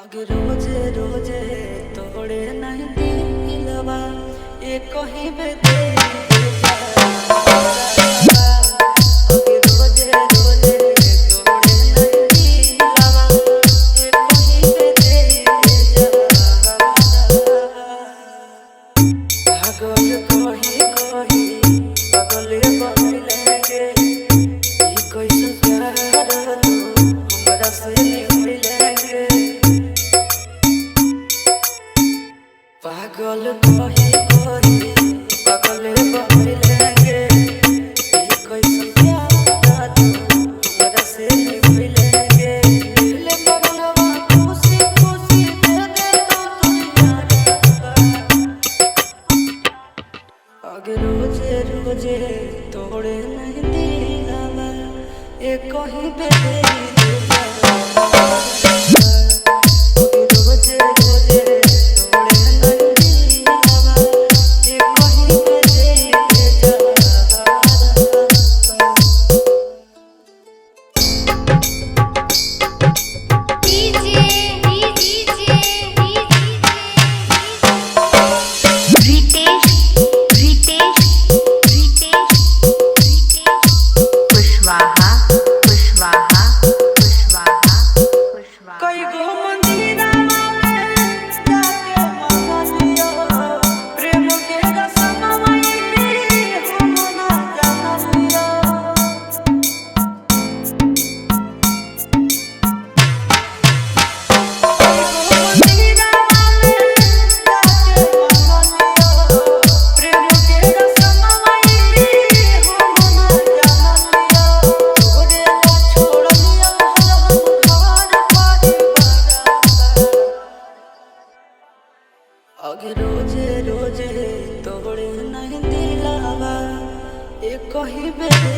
अगर रोजे रोजे तोड़े नहीं दिलवा ये कहीं पे दे जा। अगर रोजे रोजे तोड़े नहीं दिलवा ये कहीं पे दे जा। पागल कही कही पागल बनलेंगे ये कैसे प्यार तू हमरा से मिलेंगे। पागल कही कही पागल बनलेंगे ये कैसे प्यार तू हमरा से मिलेंगे। ले मगनवा खुशी खुशी दे दे तो दुनिया। अगर रोजे रोजे तोड़े नहीं दिलवा ये कहीं पे दे जा। रोजे रोजे तोड़े नहीं दिलवा ये कहीं पे दे जा। अगर रोजे रोजे तोड़े नहीं दिलवा ये कहीं पे दे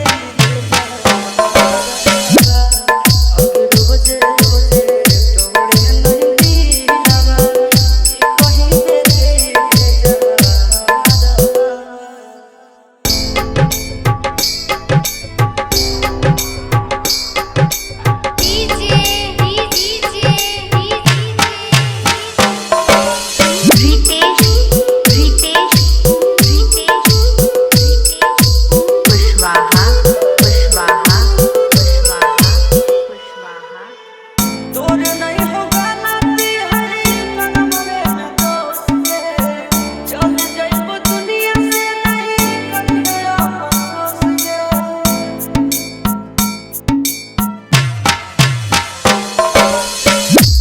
जा। अगर रोजे रोजे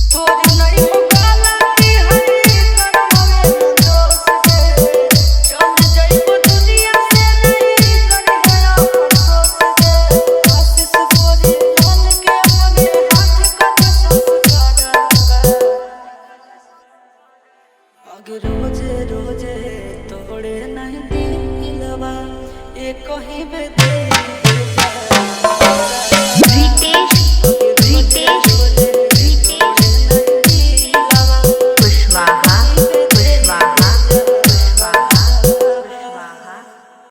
तोड़े नहीं दिलवा ये कहीं पे दे जा। अगर रोजे रोजे तोड़े नहीं दिलवा ये कहीं पे दे जा।